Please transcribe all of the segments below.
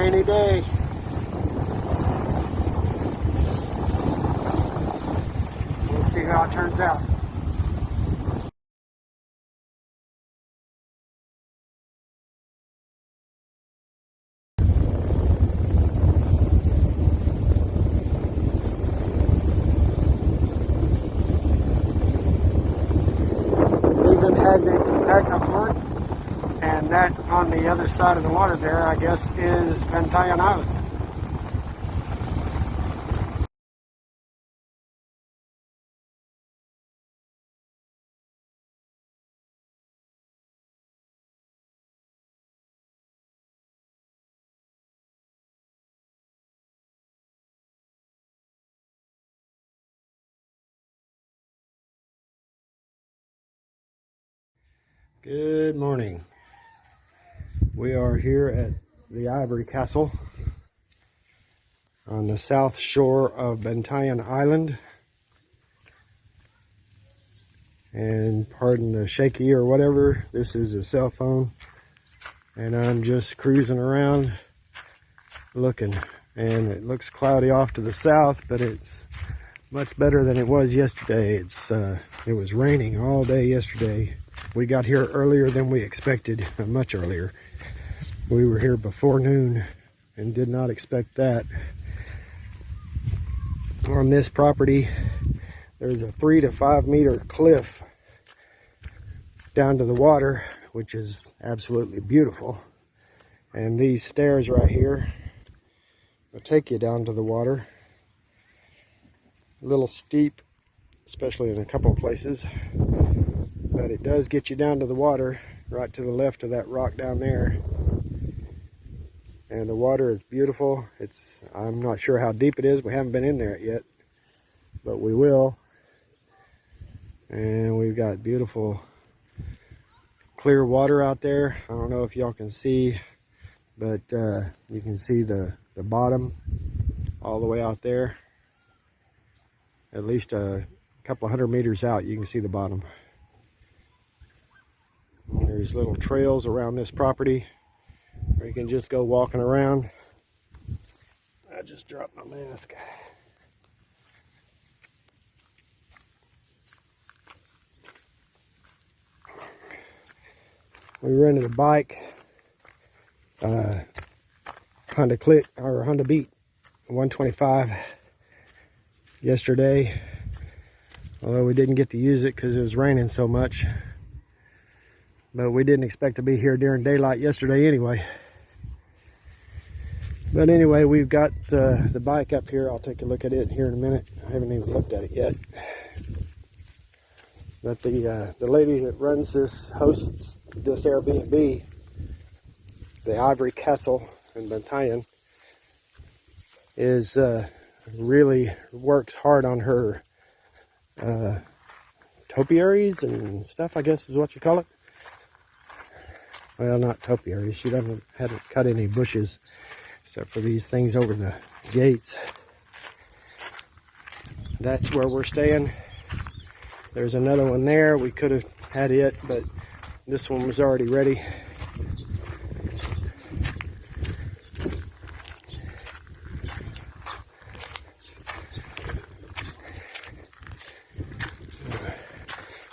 rainy day. We'll see how it turns out. And that on the other side of the water there, I guess, is Bantayan Island. Good morning. We are here at the Ivory Castle on the south shore of Bantayan Island. And pardon the shaky or whatever, this is a cell phone. And I'm just cruising around looking. And it looks cloudy off to the south, but it's much better than it was yesterday. It was raining all day yesterday. We got here earlier than we expected, much earlier. We were here before noon and did not expect that. On this property, there's a 3 to 5 meter cliff down to the water, which is absolutely beautiful. And these stairs right here will take you down to the water. A little steep, especially in a couple of places. But it does get you down to the water, right to the left of that rock down there. And the water is beautiful. I'm not sure how deep it is. We haven't been in there yet, but we will. And we've got beautiful clear water out there. I don't know if y'all can see, but you can see the bottom all the way out there. At least a couple of 100 meters out, you can see the bottom. There's little trails around this property where you can just go walking around. I just dropped my mask. We rented a bike, Honda Click or Honda Beat 125 yesterday, although we didn't get to use it because it was raining so much. But we didn't expect to be here during daylight yesterday anyway. But anyway, we've got the bike up here. I'll take a look at it here in a minute. I haven't even looked at it yet. But the lady that runs hosts this Airbnb, the Ivory Castle in Bantayan, really works hard on her topiaries and stuff, I guess is what you call it. Well, not topiaries. She hasn't cut any bushes except for these things over the gates. That's where we're staying. There's another one there. We could have had it, but this one was already ready.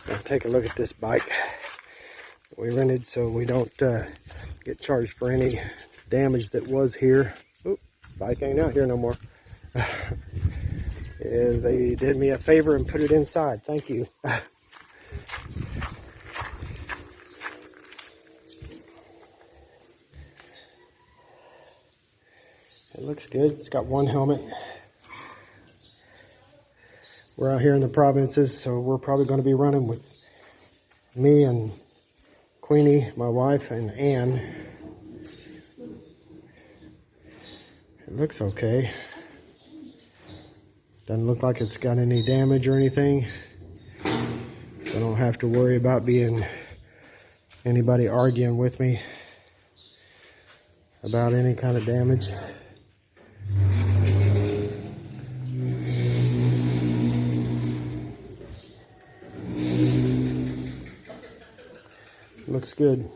I'll take a look at this bike we rented so we don't get charged for any damage that was here. Oop, bike ain't out here no more. They did me a favor and put it inside. Thank you. It looks good. It's got one helmet. We're out here in the provinces, so we're probably going to be running with me and Queenie, my wife, and Ann. It looks okay. Doesn't look like it's got any damage or anything. So I don't have to worry about anybody arguing with me about any kind of damage. Looks good.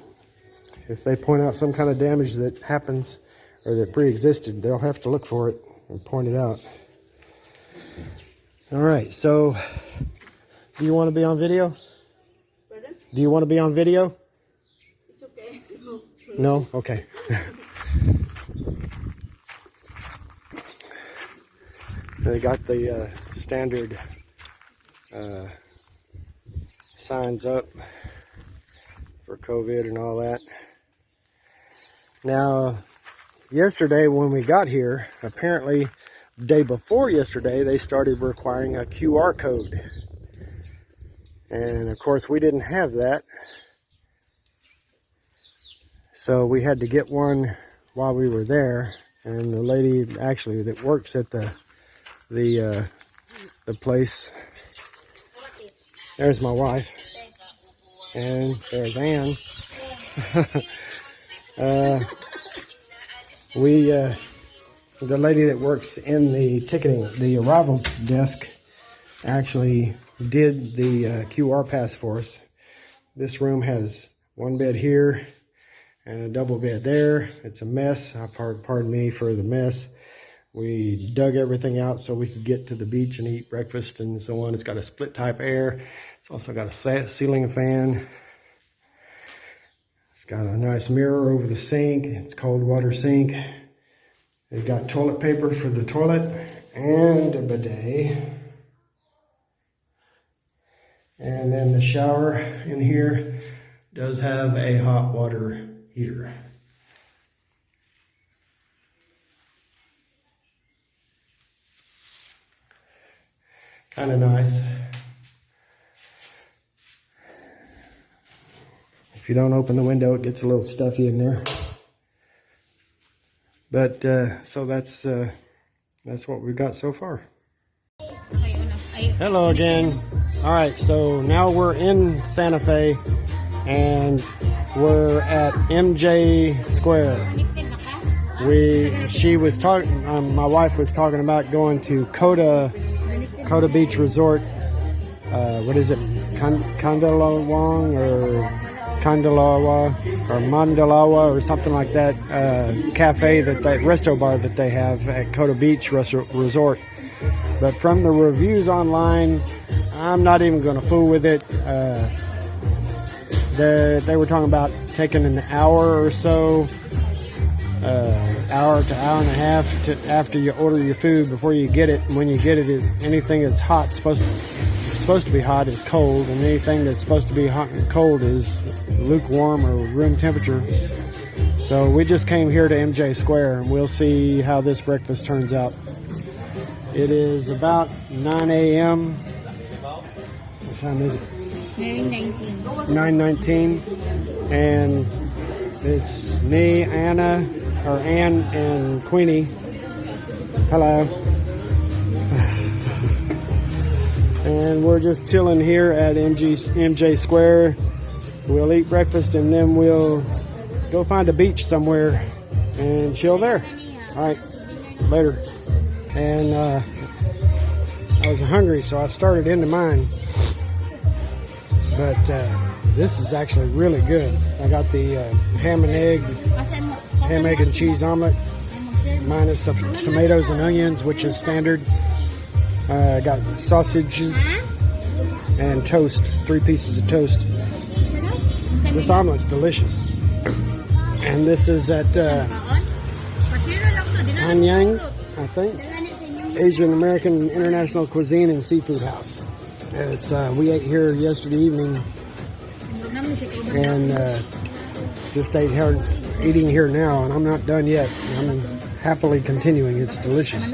If they point out some kind of damage that happens or that pre-existed, they'll have to look for it and point it out. All right, so do you want to be on video? Pardon? Do you want to be on video? It's okay. No? Okay. They got the standard signs up for COVID and all that. Now, yesterday when we got here, apparently the day before yesterday, they started requiring a QR code. And of course we didn't have that. So we had to get one while we were there. And the lady actually that works at the place, there's my wife, and there's Ann. The lady that works in the ticketing, the arrivals desk, actually did the QR pass for us. This room has one bed here and a double bed there. It's a mess. Pardon me for the mess. We dug everything out so we could get to the beach and eat breakfast and so on. It's got a split type air. It's also got a ceiling fan. It's got a nice mirror over the sink. It's cold water sink. It's got toilet paper for the toilet and a bidet. And then the shower in here does have a hot water heater. Kind of nice. If you don't open the window, it gets a little stuffy in there. But so that's what we've got so far. Hello again. All right, so now we're in Santa Fe, and we're at MJ Square. She was talking. My wife was talking about going to Coda Beach Resort. What is it? Kandalawang or Kandalawa or Mandalawa or something like that cafe, that resto bar that they have at Coda Beach Resort. But from the reviews online, I'm not even going to fool with it. They were talking about taking an hour or so, hour to hour and a half after you order your food before you get it. And when you get it, anything that's hot supposed to be hot is cold, and anything that's supposed to be hot and cold is lukewarm or room temperature. So we just came here to MJ Square, and we'll see how this breakfast turns out. It is about 9 a.m. What time is it? 9:19. And it's me, Ann, and Queenie. Hello. And we're just chilling here at MJ Square. We'll eat breakfast and then we'll go find a beach somewhere and chill there. All right, later. And I was hungry, so I started into mine. But this is actually really good. I got the ham and cheese omelet, minus some tomatoes and onions, which is standard. I got sausages and toast, 3 pieces of toast. This omelet's delicious. And this is at Anyang, I think, Asian American International Cuisine and Seafood House. It's we ate here yesterday evening, and just eating here now, and I'm not done yet. I'm happily continuing. It's delicious.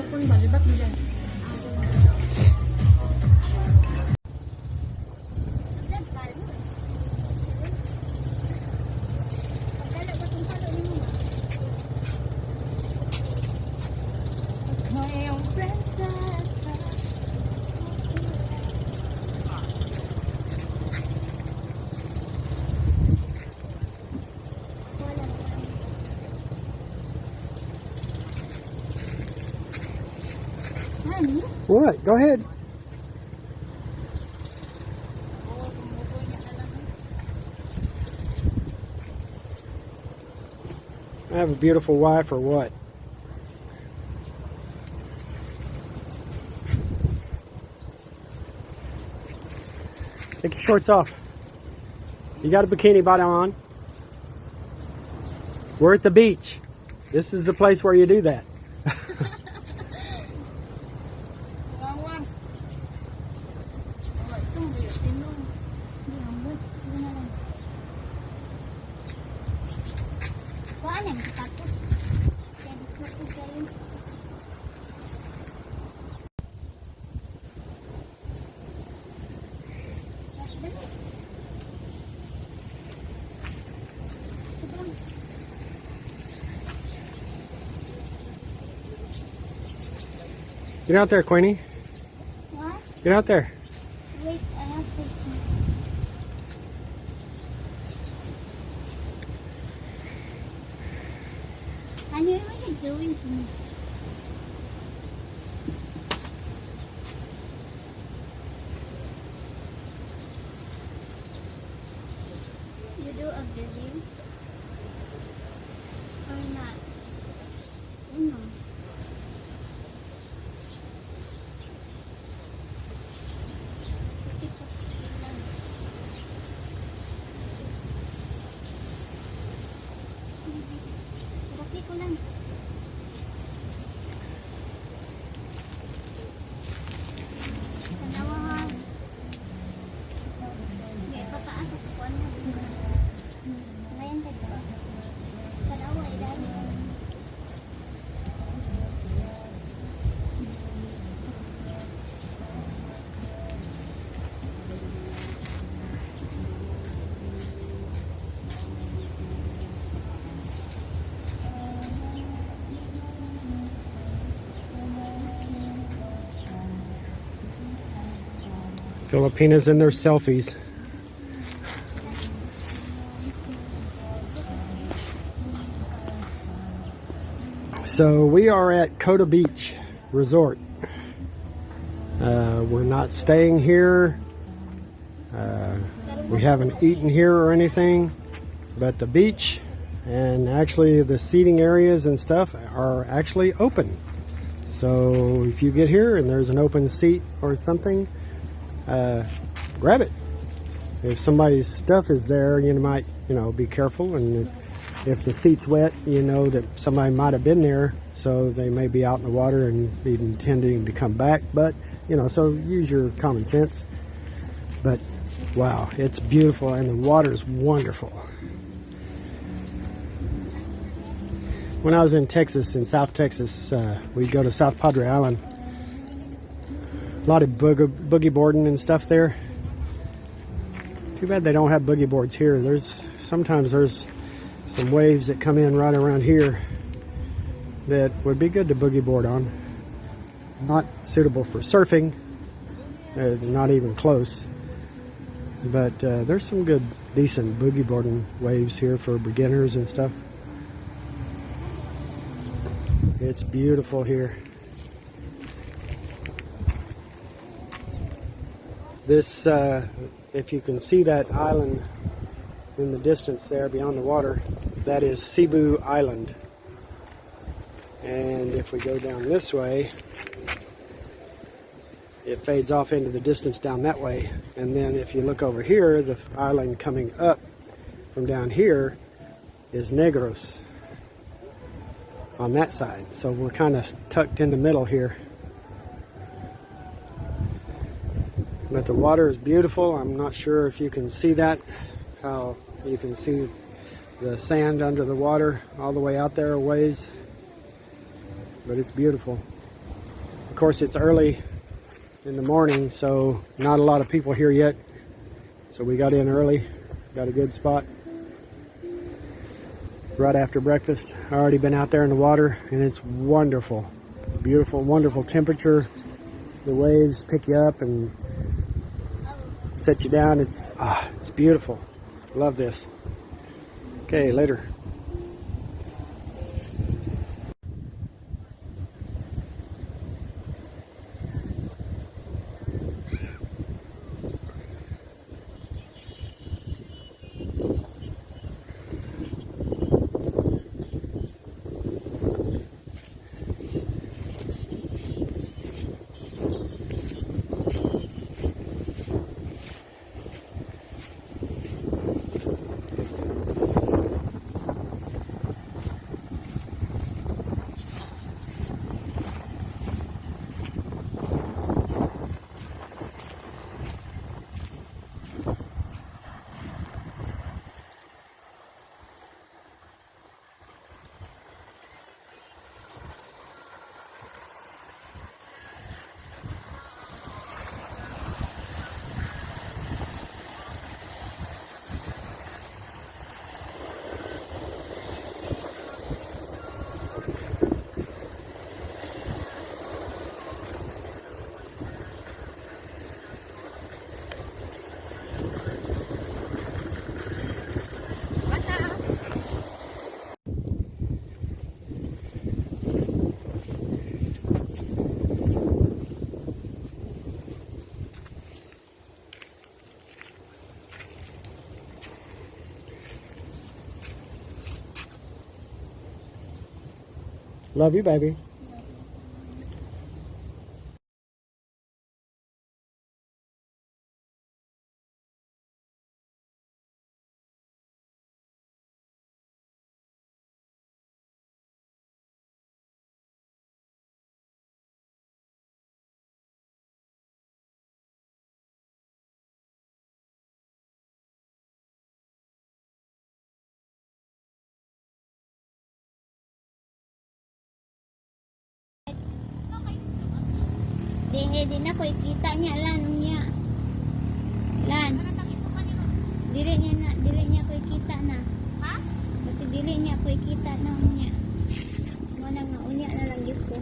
What? Go ahead. I have a beautiful wife or what? shorts off. You got a bikini bottom on. We're at the beach. This is the place where you do that. Get out there, Queenie. What? Get out there. Wait, I have to see. Honey, what are you doing to me? You do a video? Or not? No. Laki ko lang. Tanawa. May pataas ako po ano. Ngayon ka ba? Tanawa ilalim. Filipinas and their selfies. So we are at Coda Beach Resort. We're not staying here. We haven't eaten here or anything, but the beach and actually the seating areas and stuff are actually open. So if you get here and there's an open seat or something, grab it. If somebody's stuff is there, you might, be careful. And if the seat's wet, you know that somebody might have been there, so they may be out in the water and be intending to come back. But, so use your common sense. But, wow, it's beautiful and the water's wonderful. When I was in Texas, in South Texas, we'd go to South Padre Island. A lot of boogie boarding and stuff there. Too bad they don't have boogie boards here. Sometimes there's some waves that come in right around here that would be good to boogie board on. Not suitable for surfing, not even close. But there's some good, decent boogie boarding waves here for beginners and stuff. It's beautiful here. This, if you can see that island in the distance there beyond the water, that is Cebu Island. And if we go down this way, it fades off into the distance down that way. And then if you look over here, the island coming up from down here is Negros on that side. So we're kind of tucked in the middle here. But the water is beautiful. I'm not sure if you can see that, how you can see the sand under the water all the way out there a ways. But it's beautiful. Of course, it's early in the morning, so not a lot of people here yet. So we got in early, got a good spot. Right after breakfast. I already been out there in the water and it's wonderful. Beautiful, wonderful temperature. The waves pick you up and set you down. It's beautiful. Love this. Okay, later. Love you, baby. Di na ko ikita niya lan niya. Lan. Dili niya ko ikita na. Ha? Kasi dili niya ko ikita na niya. Mana nga unya na lang gyud ko.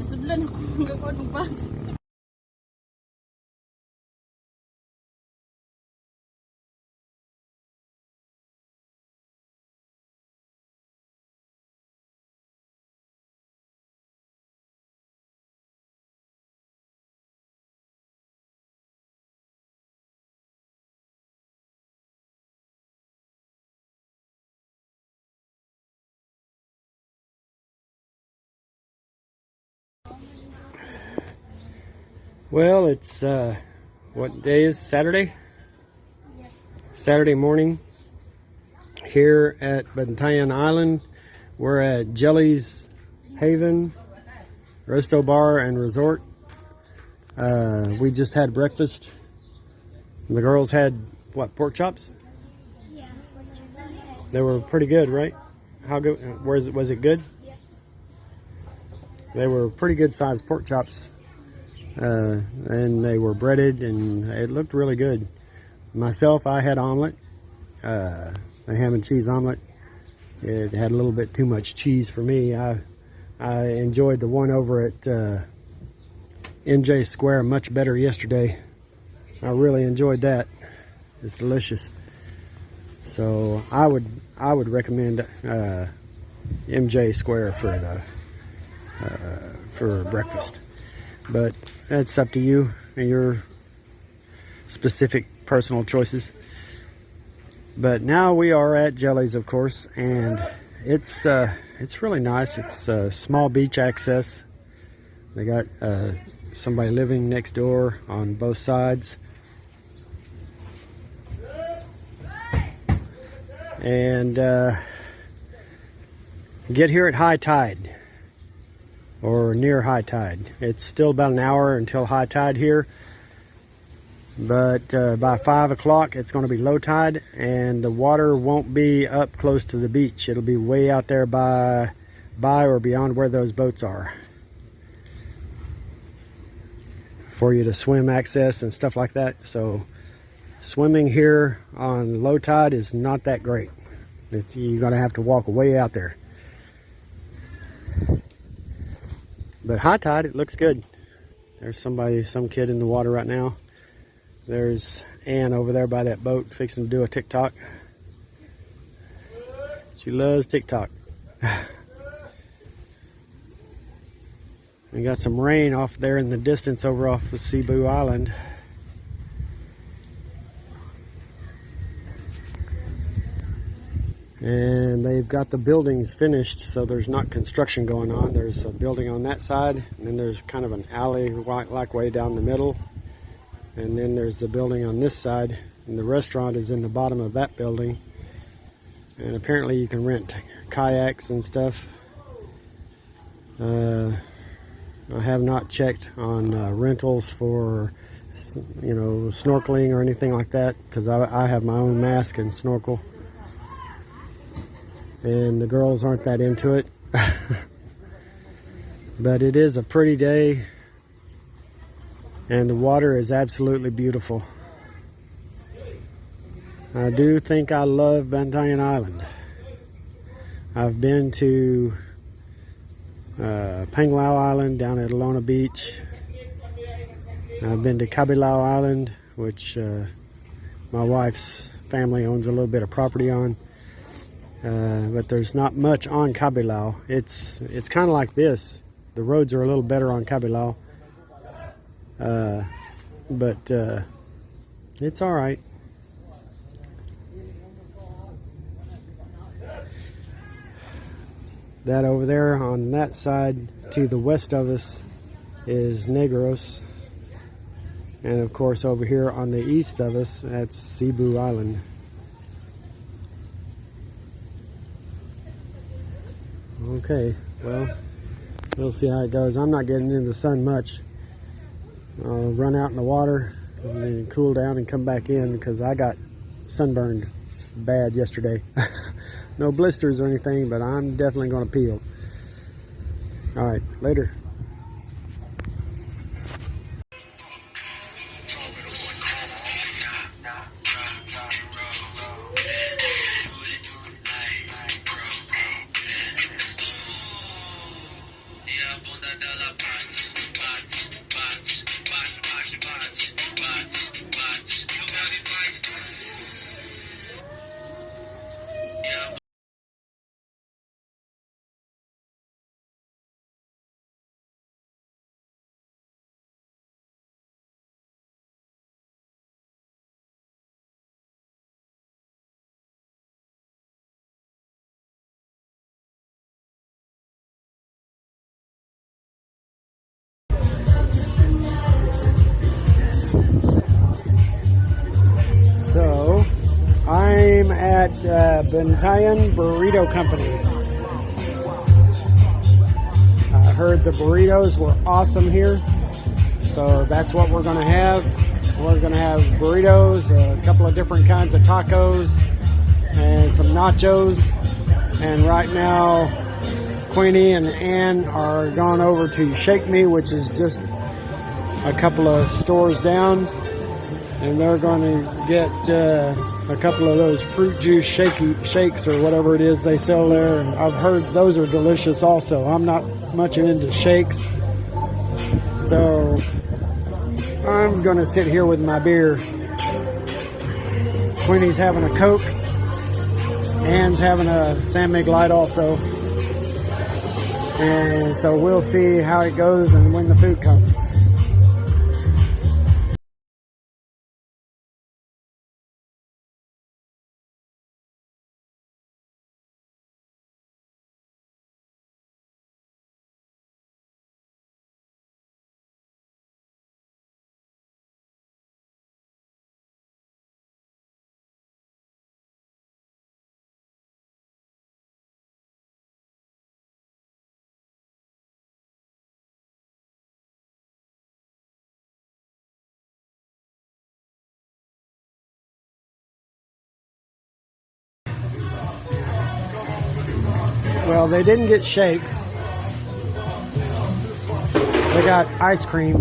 Masudlan ako ng bus. Well, it's what day is Saturday? Yes. Saturday morning here at Bantayan Island. We're at Jelly's Haven Resto Bar and Resort. We just had breakfast. The girls had what, pork chops? Yeah. They were pretty good, right? How good was it good? Yeah. They were pretty good sized pork chops. And they were breaded and it looked really good. Myself, I had omelet, a ham and cheese omelet. It had a little bit too much cheese for me. I enjoyed the one over at MJ Square much better yesterday. I really enjoyed that. It's delicious. So I would recommend MJ Square for breakfast. But that's up to you and your specific personal choices. But now we are at Jelly's, of course, and it's really nice. It's small beach access. They got somebody living next door on both sides. And get here at high tide. Or near high tide. It's still about an hour until high tide here, but by 5 o'clock it's going to be low tide and the water won't be up close to the beach. It'll be way out there by or beyond where those boats are for you to swim access and stuff like that. So swimming here on low tide is not that great. You're going to have to walk way out there. But high tide, it looks good. There's some kid in the water right now. There's Ann over there by that boat fixing to do a TikTok. She loves TikTok. We got some rain off there in the distance over off of Cebu Island. And they've got the buildings finished, so there's not construction going on. There's a building on that side, and then there's kind of an alley like way down the middle, and then there's the building on this side, and the restaurant is in the bottom of that building. And apparently you can rent kayaks and stuff. I have not checked on rentals for, snorkeling or anything like that, because I have my own mask and snorkel. And the girls aren't that into it. But it is a pretty day and the water is absolutely beautiful. I do think I love Bantayan Island. I've been to Panglao Island down at Alona Beach. I've been to Kabilao Island, which my wife's family owns a little bit of property on. But there's not much on Kabilao. It's kind of like this. The roads are a little better on Kabilao. But it's all right. That over there on that side to the west of us is Negros. And of course over here on the east of us, that's Cebu Island. Okay, well, we'll see how it goes. I'm not getting in the sun much. I'll run out in the water and then cool down and come back in because I got sunburned bad yesterday. No blisters or anything, but I'm definitely going to peel. All right, later. So, I'm at Bantayan Burrito Company. I heard the burritos were awesome here, so that's what we're going to have. We're going to have burritos, a couple of different kinds of tacos, and some nachos. And right now, Queenie and Ann are gone over to Shake Me, which is just a couple of stores down. And they're going to get a couple of those fruit juice shakes or whatever it is they sell there. I've heard those are delicious also. I'm not much into shakes, so I'm going to sit here with my beer. Queenie's having a Coke. Ann's having a San Mig Light also. And so we'll see how it goes and when the food comes. Well, they didn't get shakes. They got ice cream.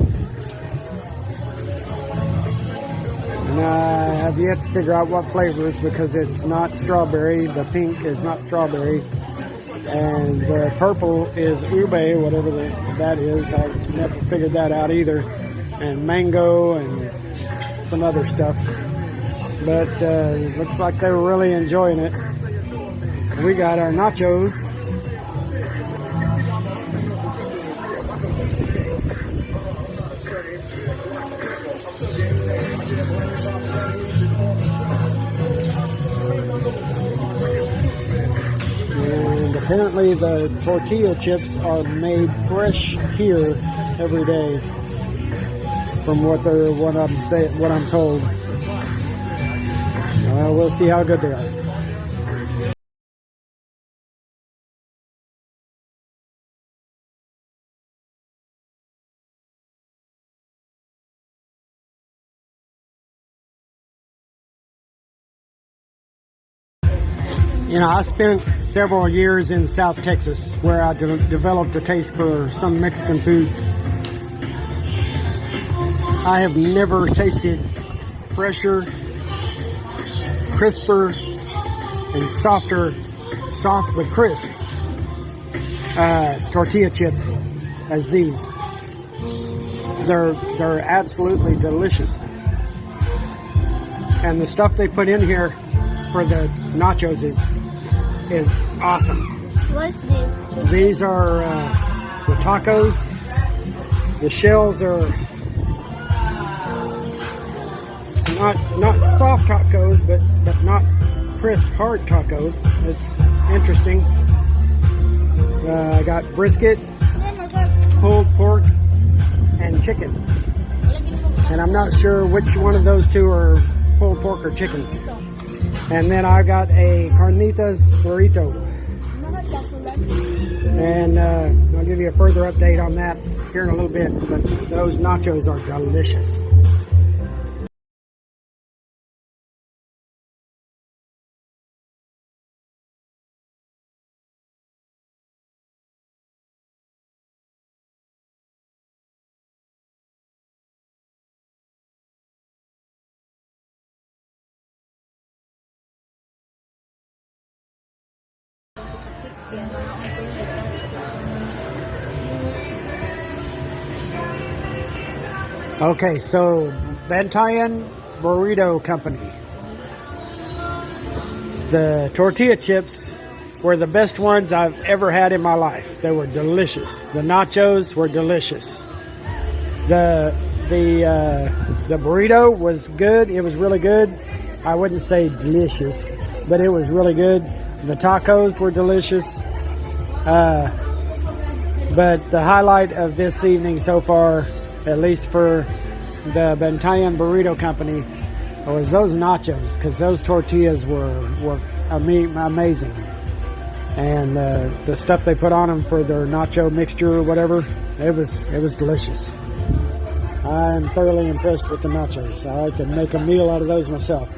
And I have yet to figure out what flavors because it's not strawberry. The pink is not strawberry. And the purple is ube, whatever that is. I never figured that out either. And mango and some other stuff. But it looks like they were really enjoying it. We got our nachos. And apparently the tortilla chips are made fresh here every day, from what I'm told. We'll see how good they are. You know, I spent several years in South Texas where I developed a taste for some Mexican foods. I have never tasted fresher, crisper, and soft but crisp tortilla chips as these. They're absolutely delicious. And the stuff they put in here for the nachos is awesome. What's this? These are the tacos. The shells are not soft tacos, but not crisp hard tacos. It's interesting. I got brisket, pulled pork, and chicken. And I'm not sure which one of those two are pulled pork or chicken. And then I got a carnitas burrito. And I'll give you a further update on that here in a little bit. But those nachos are delicious. Okay, so Bantayan Burrito Company. The tortilla chips were the best ones I've ever had in my life. They were delicious. The nachos were delicious. The burrito was good. It was really good. I wouldn't say delicious, but it was really good. The tacos were delicious. But the highlight of this evening so far, at least for the Bantayan Burrito Company, was those nachos, because those tortillas were amazing. And the stuff they put on them for their nacho mixture or whatever, it was delicious. I'm thoroughly impressed with the nachos. I could make a meal out of those myself.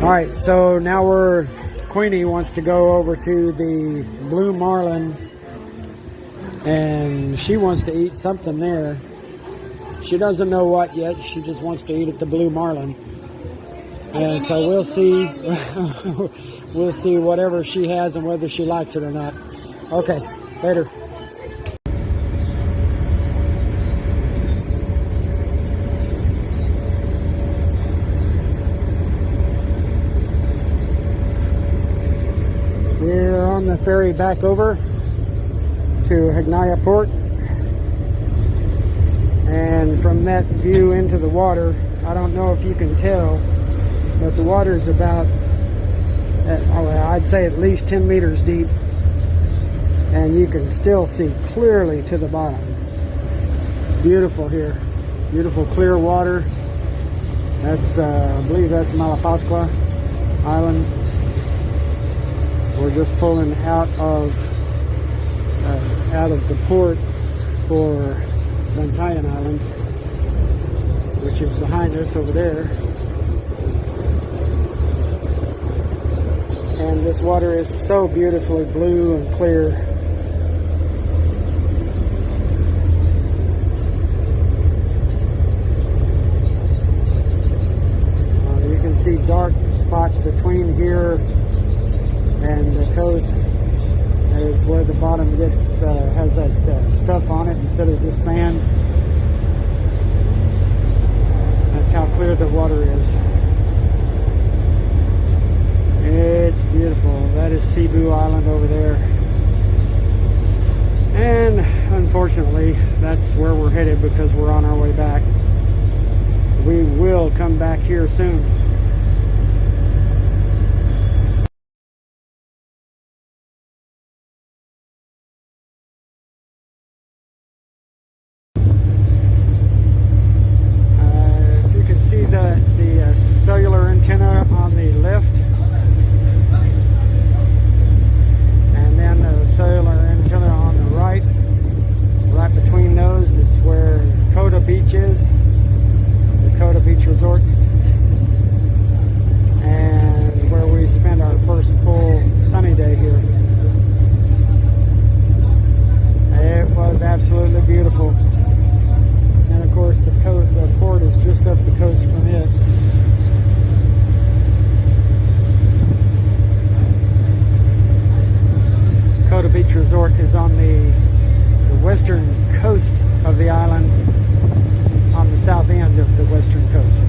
All right, so now Queenie wants to go over to the Blue Marlin, and she wants to eat something there. She doesn't know what yet. She just wants to eat at the Blue Marlin. And so we'll see. We'll see whatever she has and whether she likes it or not. Okay, later. We're on the ferry back over to Hignaya Port, and from that view into the water, I don't know if you can tell, but the water is about, I'd say at least 10 meters deep, and you can still see clearly to the bottom. It's beautiful here, beautiful clear water. That's I believe that's Malapascua Island. We're just pulling out of the port for Bantayan Island, which is behind us over there. And this water is so beautifully blue and clear. You can see dark spots between here and the coast. Is where the bottom gets has that stuff on it instead of just sand. That's how clear the water is. It's beautiful. That is Cebu Island over there. And unfortunately, that's where we're headed because we're on our way back. We will come back here soon. Cellular antenna on the left, and then the cellular antenna on the right. Right between those is where Coda Beach is, the Coda Beach Resort, and where we spent our first full sunny day here. It was absolutely beautiful. And of course the port is just up the coast from it. Coda Beach Resort is on the western coast of the island, on the south end of the western coast.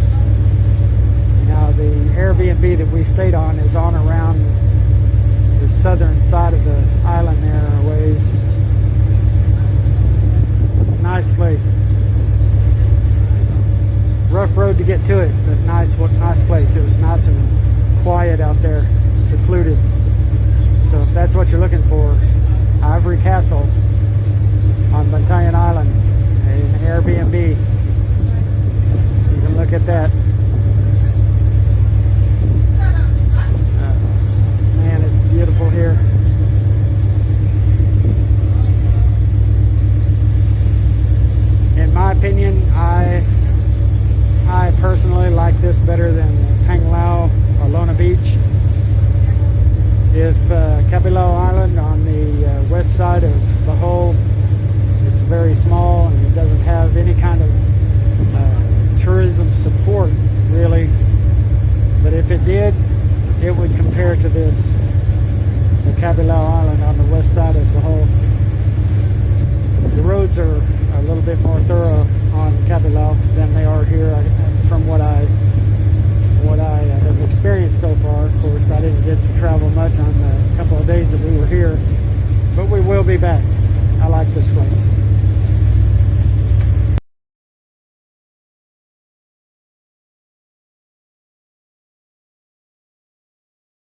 Now the Airbnb that we stayed on is on around the southern side of the island there a ways. It's a nice place. Rough road to get to it, but nice place. It was nice and quiet out there, secluded. So if that's what you're looking for, Cabilao Island on the west side of Bohol. It's very small and it doesn't have any kind of tourism support really, but if it did, it would compare to this, the Cabilao Island on the west side of Bohol. The roads are a little bit more thorough on Cabilao than they are here, from what I have experienced so far. Of course, I didn't get to travel much on the couple of days that we were here, but we will be back. I like this place.